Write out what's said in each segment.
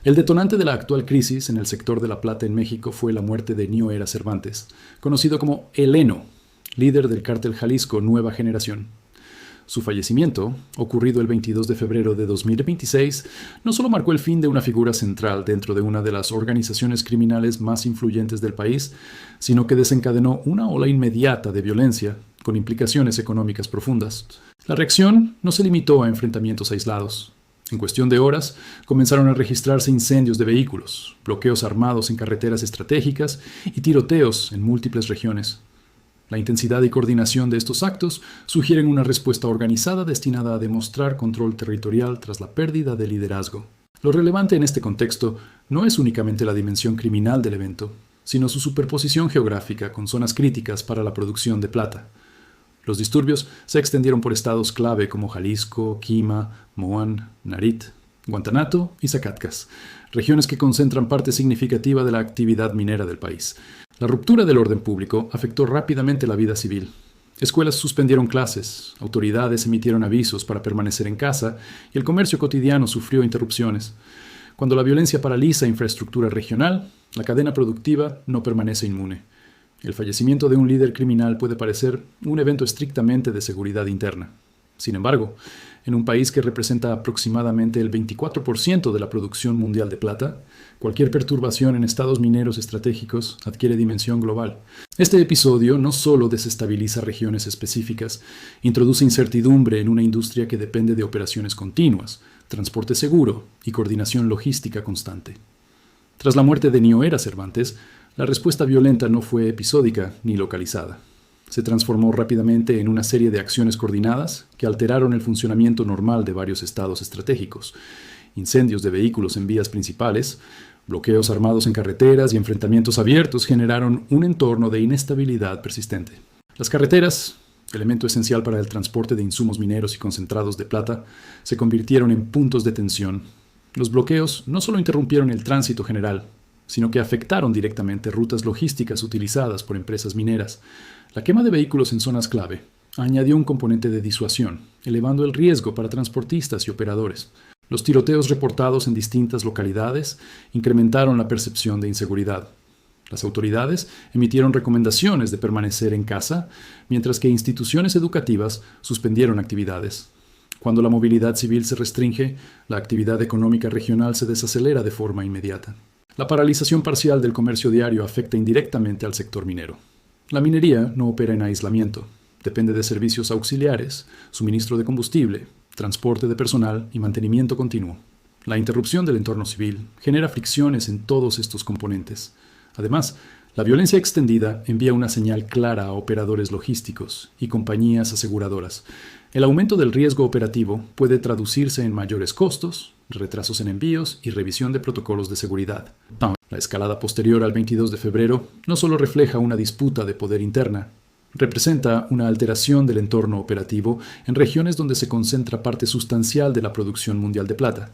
El detonante de la actual crisis en el sector de la plata en México fue la muerte de Nio Era Cervantes, conocido como El Eno, líder del cártel Jalisco Nueva Generación. Su fallecimiento, ocurrido el 22 de febrero de 2026, no solo marcó el fin de una figura central dentro de una de las organizaciones criminales más influyentes del país, sino que desencadenó una ola inmediata de violencia, con implicaciones económicas profundas. La reacción no se limitó a enfrentamientos aislados. En cuestión de horas, comenzaron a registrarse incendios de vehículos, bloqueos armados en carreteras estratégicas y tiroteos en múltiples regiones. La intensidad y coordinación de estos actos sugieren una respuesta organizada destinada a demostrar control territorial tras la pérdida de liderazgo. Lo relevante en este contexto no es únicamente la dimensión criminal del evento, sino su superposición geográfica con zonas críticas para la producción de plata. Los disturbios se extendieron por estados clave como Jalisco, Quima, Moán, Narit, Guantanato y Zacatecas, regiones que concentran parte significativa de la actividad minera del país. La ruptura del orden público afectó rápidamente la vida civil. Escuelas suspendieron clases, autoridades emitieron avisos para permanecer en casa y el comercio cotidiano sufrió interrupciones. Cuando la violencia paraliza infraestructura regional, la cadena productiva no permanece inmune. El fallecimiento de un líder criminal puede parecer un evento estrictamente de seguridad interna. Sin embargo, en un país que representa aproximadamente el 24% de la producción mundial de plata, cualquier perturbación en estados mineros estratégicos adquiere dimensión global. Este episodio no solo desestabiliza regiones específicas, introduce incertidumbre en una industria que depende de operaciones continuas, transporte seguro y coordinación logística constante. Tras la muerte de Nio Era Cervantes, la respuesta violenta no fue episódica ni localizada. Se transformó rápidamente en una serie de acciones coordinadas que alteraron el funcionamiento normal de varios estados estratégicos. Incendios de vehículos en vías principales, bloqueos armados en carreteras y enfrentamientos abiertos generaron un entorno de inestabilidad persistente. Las carreteras, elemento esencial para el transporte de insumos mineros y concentrados de plata, se convirtieron en puntos de tensión. Los bloqueos no solo interrumpieron el tránsito general, sino que afectaron directamente rutas logísticas utilizadas por empresas mineras. La quema de vehículos en zonas clave añadió un componente de disuasión, elevando el riesgo para transportistas y operadores. Los tiroteos reportados en distintas localidades incrementaron la percepción de inseguridad. Las autoridades emitieron recomendaciones de permanecer en casa, mientras que instituciones educativas suspendieron actividades. Cuando la movilidad civil se restringe, la actividad económica regional se desacelera de forma inmediata. La paralización parcial del comercio diario afecta indirectamente al sector minero. La minería no opera en aislamiento. Depende de servicios auxiliares, suministro de combustible, transporte de personal y mantenimiento continuo. La interrupción del entorno civil genera fricciones en todos estos componentes. Además, la violencia extendida envía una señal clara a operadores logísticos y compañías aseguradoras. El aumento del riesgo operativo puede traducirse en mayores costos, retrasos en envíos y revisión de protocolos de seguridad. La escalada posterior al 22 de febrero no solo refleja una disputa de poder interna, representa una alteración del entorno operativo en regiones donde se concentra parte sustancial de la producción mundial de plata.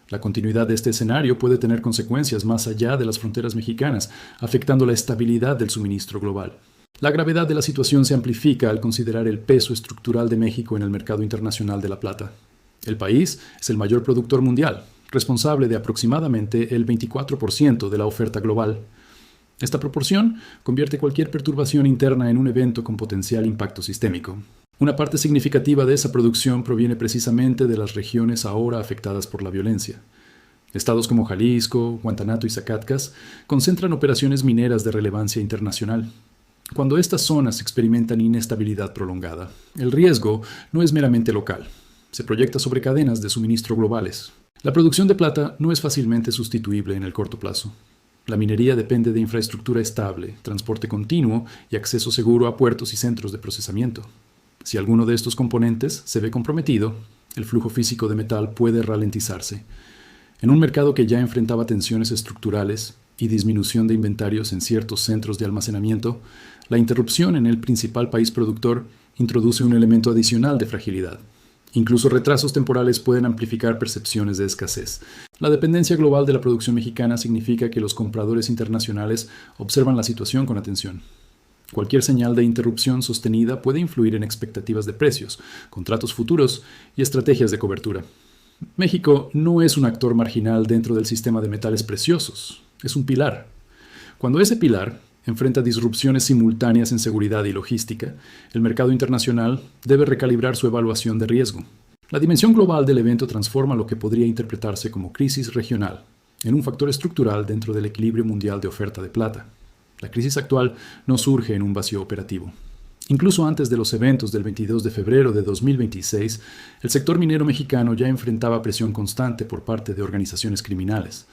La continuidad de este escenario puede tener consecuencias más allá de las fronteras mexicanas, afectando la estabilidad del suministro global. La gravedad de la situación se amplifica al considerar el peso estructural de México en el mercado internacional de la plata. El país es el mayor productor mundial, responsable de aproximadamente el 24% de la oferta global. Esta proporción convierte cualquier perturbación interna en un evento con potencial impacto sistémico. Una parte significativa de esa producción proviene precisamente de las regiones ahora afectadas por la violencia. Estados como Jalisco, Guantanato y Zacatecas concentran operaciones mineras de relevancia internacional. Cuando estas zonas experimentan inestabilidad prolongada, el riesgo no es meramente local. Se proyecta sobre cadenas de suministro globales. La producción de plata no es fácilmente sustituible en el corto plazo. La minería depende de infraestructura estable, transporte continuo y acceso seguro a puertos y centros de procesamiento. Si alguno de estos componentes se ve comprometido, el flujo físico de metal puede ralentizarse. En un mercado que ya enfrentaba tensiones estructurales y disminución de inventarios en ciertos centros de almacenamiento, la interrupción en el principal país productor introduce un elemento adicional de fragilidad. Incluso retrasos temporales pueden amplificar percepciones de escasez. La dependencia global de la producción mexicana significa que los compradores internacionales observan la situación con atención. Cualquier señal de interrupción sostenida puede influir en expectativas de precios, contratos futuros y estrategias de cobertura. México no es un actor marginal dentro del sistema de metales preciosos, es un pilar. Cuando ese pilar enfrenta disrupciones simultáneas en seguridad y logística, el mercado internacional debe recalibrar su evaluación de riesgo. La dimensión global del evento transforma lo que podría interpretarse como crisis regional en un factor estructural dentro del equilibrio mundial de oferta de plata. La crisis actual no surge en un vacío operativo. Incluso antes de los eventos del 22 de febrero de 2026, el sector minero mexicano ya enfrentaba presión constante por parte de organizaciones criminales.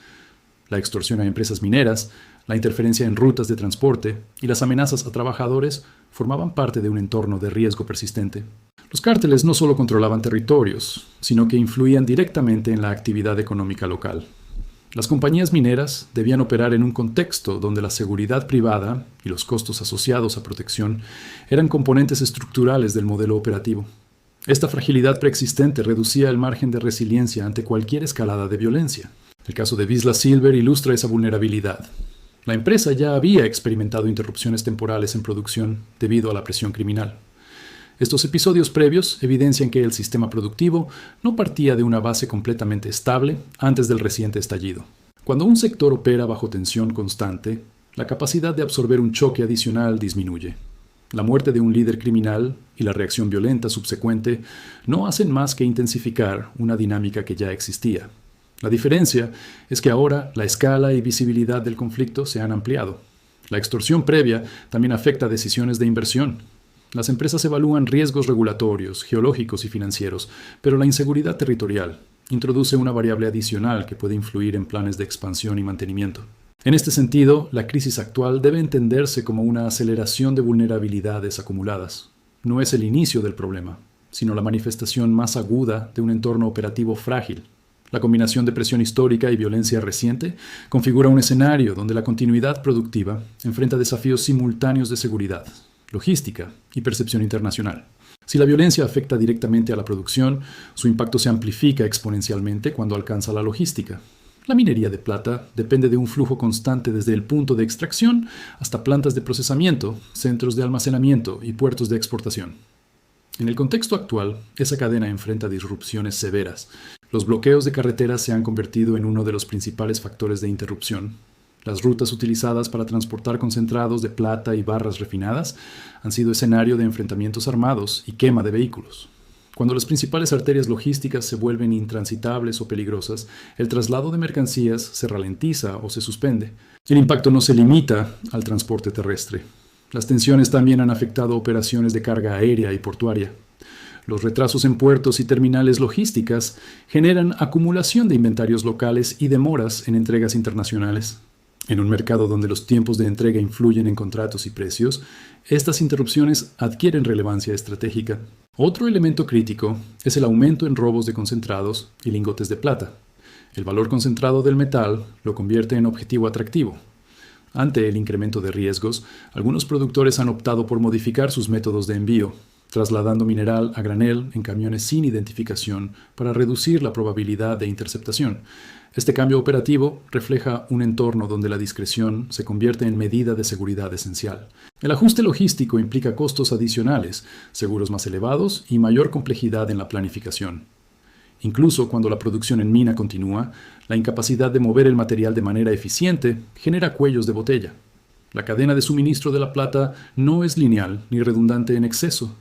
La extorsión a empresas mineras, la interferencia en rutas de transporte y las amenazas a trabajadores formaban parte de un entorno de riesgo persistente. Los cárteles no solo controlaban territorios, sino que influían directamente en la actividad económica local. Las compañías mineras debían operar en un contexto donde la seguridad privada y los costos asociados a protección eran componentes estructurales del modelo operativo. Esta fragilidad preexistente reducía el margen de resiliencia ante cualquier escalada de violencia. El caso de Vizsla Silver ilustra esa vulnerabilidad. La empresa ya había experimentado interrupciones temporales en producción debido a la presión criminal. Estos episodios previos evidencian que el sistema productivo no partía de una base completamente estable antes del reciente estallido. Cuando un sector opera bajo tensión constante, la capacidad de absorber un choque adicional disminuye. La muerte de un líder criminal y la reacción violenta subsecuente no hacen más que intensificar una dinámica que ya existía. La diferencia es que ahora la escala y visibilidad del conflicto se han ampliado. La extorsión previa también afecta decisiones de inversión. Las empresas evalúan riesgos regulatorios, geológicos y financieros, pero la inseguridad territorial introduce una variable adicional que puede influir en planes de expansión y mantenimiento. En este sentido, la crisis actual debe entenderse como una aceleración de vulnerabilidades acumuladas. No es el inicio del problema, sino la manifestación más aguda de un entorno operativo frágil. La combinación de presión histórica y violencia reciente configura un escenario donde la continuidad productiva enfrenta desafíos simultáneos de seguridad, logística y percepción internacional. Si la violencia afecta directamente a la producción, su impacto se amplifica exponencialmente cuando alcanza la logística. La minería de plata depende de un flujo constante desde el punto de extracción hasta plantas de procesamiento, centros de almacenamiento y puertos de exportación. En el contexto actual, esa cadena enfrenta disrupciones severas. Los bloqueos de carreteras se han convertido en uno de los principales factores de interrupción. Las rutas utilizadas para transportar concentrados de plata y barras refinadas han sido escenario de enfrentamientos armados y quema de vehículos. Cuando las principales arterias logísticas se vuelven intransitables o peligrosas, el traslado de mercancías se ralentiza o se suspende. El impacto no se limita al transporte terrestre. Las tensiones también han afectado operaciones de carga aérea y portuaria. Los retrasos en puertos y terminales logísticas generan acumulación de inventarios locales y demoras en entregas internacionales. En un mercado donde los tiempos de entrega influyen en contratos y precios, estas interrupciones adquieren relevancia estratégica. Otro elemento crítico es el aumento en robos de concentrados y lingotes de plata. El valor concentrado del metal lo convierte en objetivo atractivo. Ante el incremento de riesgos, algunos productores han optado por modificar sus métodos de envío, trasladando mineral a granel en camiones sin identificación para reducir la probabilidad de interceptación. Este cambio operativo refleja un entorno donde la discreción se convierte en medida de seguridad esencial. El ajuste logístico implica costos adicionales, seguros más elevados y mayor complejidad en la planificación. Incluso cuando la producción en mina continúa, la incapacidad de mover el material de manera eficiente genera cuellos de botella. La cadena de suministro de la plata no es lineal ni redundante en exceso.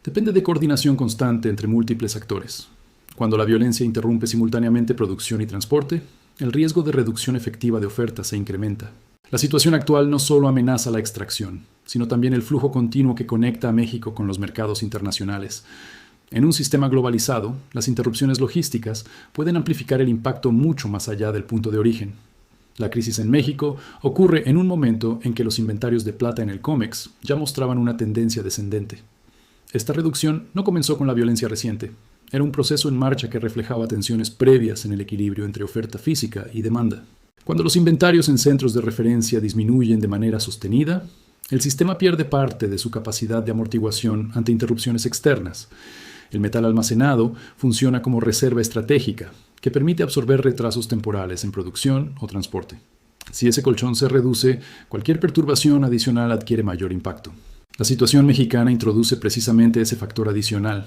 Depende de coordinación constante entre múltiples actores. Cuando la violencia interrumpe simultáneamente producción y transporte, el riesgo de reducción efectiva de oferta se incrementa. La situación actual no solo amenaza la extracción, sino también el flujo continuo que conecta a México con los mercados internacionales. En un sistema globalizado, las interrupciones logísticas pueden amplificar el impacto mucho más allá del punto de origen. La crisis en México ocurre en un momento en que los inventarios de plata en el COMEX ya mostraban una tendencia descendente. Esta reducción no comenzó con la violencia reciente. Era un proceso en marcha que reflejaba tensiones previas en el equilibrio entre oferta física y demanda. Cuando los inventarios en centros de referencia disminuyen de manera sostenida, el sistema pierde parte de su capacidad de amortiguación ante interrupciones externas. El metal almacenado funciona como reserva estratégica, que permite absorber retrasos temporales en producción o transporte. Si ese colchón se reduce, cualquier perturbación adicional adquiere mayor impacto. La situación mexicana introduce precisamente ese factor adicional.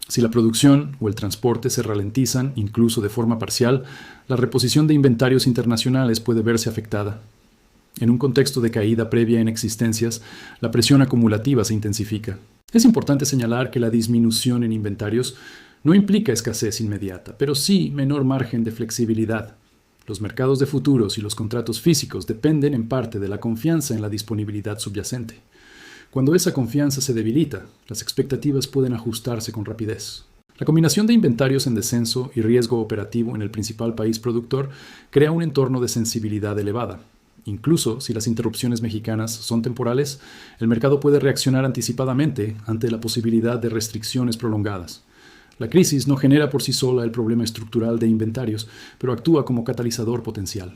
Si la producción o el transporte se ralentizan, incluso de forma parcial, la reposición de inventarios internacionales puede verse afectada. En un contexto de caída previa en existencias, la presión acumulativa se intensifica. Es importante señalar que la disminución en inventarios no implica escasez inmediata, pero sí menor margen de flexibilidad. Los mercados de futuros y los contratos físicos dependen en parte de la confianza en la disponibilidad subyacente. Cuando esa confianza se debilita, las expectativas pueden ajustarse con rapidez. La combinación de inventarios en descenso y riesgo operativo en el principal país productor crea un entorno de sensibilidad elevada. Incluso si las interrupciones mexicanas son temporales, el mercado puede reaccionar anticipadamente ante la posibilidad de restricciones prolongadas. La crisis no genera por sí sola el problema estructural de inventarios, pero actúa como catalizador potencial.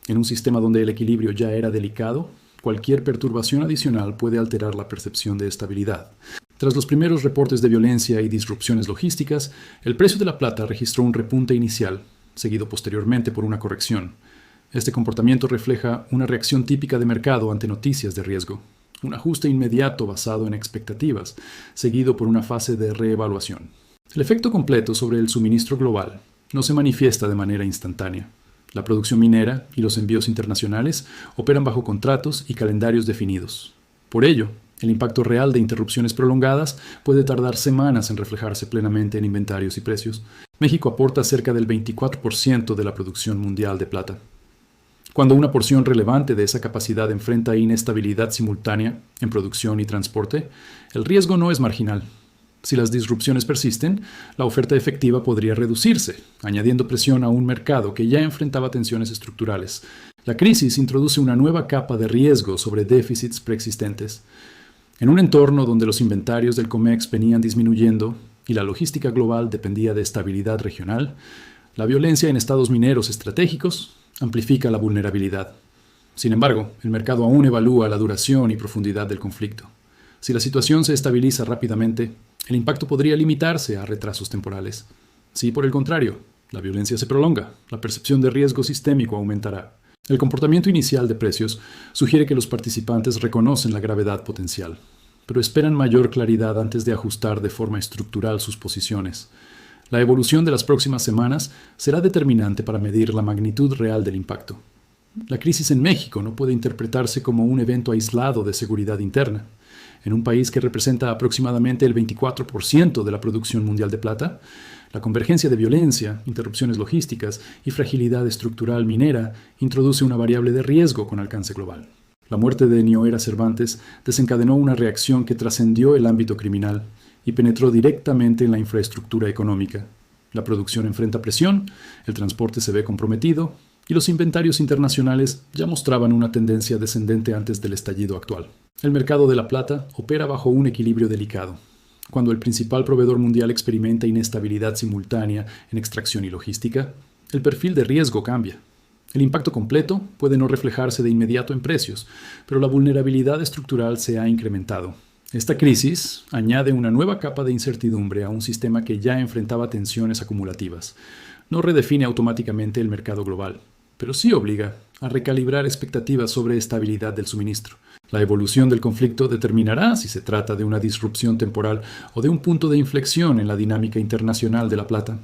En un sistema donde el equilibrio ya era delicado, cualquier perturbación adicional puede alterar la percepción de estabilidad. Tras los primeros reportes de violencia y disrupciones logísticas, el precio de la plata registró un repunte inicial, seguido posteriormente por una corrección. Este comportamiento refleja una reacción típica de mercado ante noticias de riesgo, un ajuste inmediato basado en expectativas, seguido por una fase de reevaluación. El efecto completo sobre el suministro global no se manifiesta de manera instantánea. La producción minera y los envíos internacionales operan bajo contratos y calendarios definidos. Por ello, el impacto real de interrupciones prolongadas puede tardar semanas en reflejarse plenamente en inventarios y precios. México aporta cerca del 24% de la producción mundial de plata. Cuando una porción relevante de esa capacidad enfrenta inestabilidad simultánea en producción y transporte, el riesgo no es marginal. Si las disrupciones persisten, la oferta efectiva podría reducirse, añadiendo presión a un mercado que ya enfrentaba tensiones estructurales. La crisis introduce una nueva capa de riesgo sobre déficits preexistentes. En un entorno donde los inventarios del COMEX venían disminuyendo y la logística global dependía de estabilidad regional, la violencia en estados mineros estratégicos amplifica la vulnerabilidad. Sin embargo, el mercado aún evalúa la duración y profundidad del conflicto. Si la situación se estabiliza rápidamente, el impacto podría limitarse a retrasos temporales. Si, por el contrario, la violencia se prolonga, la percepción de riesgo sistémico aumentará. El comportamiento inicial de precios sugiere que los participantes reconocen la gravedad potencial, pero esperan mayor claridad antes de ajustar de forma estructural sus posiciones. La evolución de las próximas semanas será determinante para medir la magnitud real del impacto. La crisis en México no puede interpretarse como un evento aislado de seguridad interna. En un país que representa aproximadamente el 24% de la producción mundial de plata, la convergencia de violencia, interrupciones logísticas y fragilidad estructural minera introduce una variable de riesgo con alcance global. La muerte de Nio Era Cervantes desencadenó una reacción que trascendió el ámbito criminal y penetró directamente en la infraestructura económica. La producción enfrenta presión, el transporte se ve comprometido y los inventarios internacionales ya mostraban una tendencia descendente antes del estallido actual. El mercado de la plata opera bajo un equilibrio delicado. Cuando el principal proveedor mundial experimenta inestabilidad simultánea en extracción y logística, el perfil de riesgo cambia. El impacto completo puede no reflejarse de inmediato en precios, pero la vulnerabilidad estructural se ha incrementado. Esta crisis añade una nueva capa de incertidumbre a un sistema que ya enfrentaba tensiones acumulativas. No redefine automáticamente el mercado global, pero sí obliga a recalibrar expectativas sobre estabilidad del suministro. La evolución del conflicto determinará si se trata de una disrupción temporal o de un punto de inflexión en la dinámica internacional de la plata.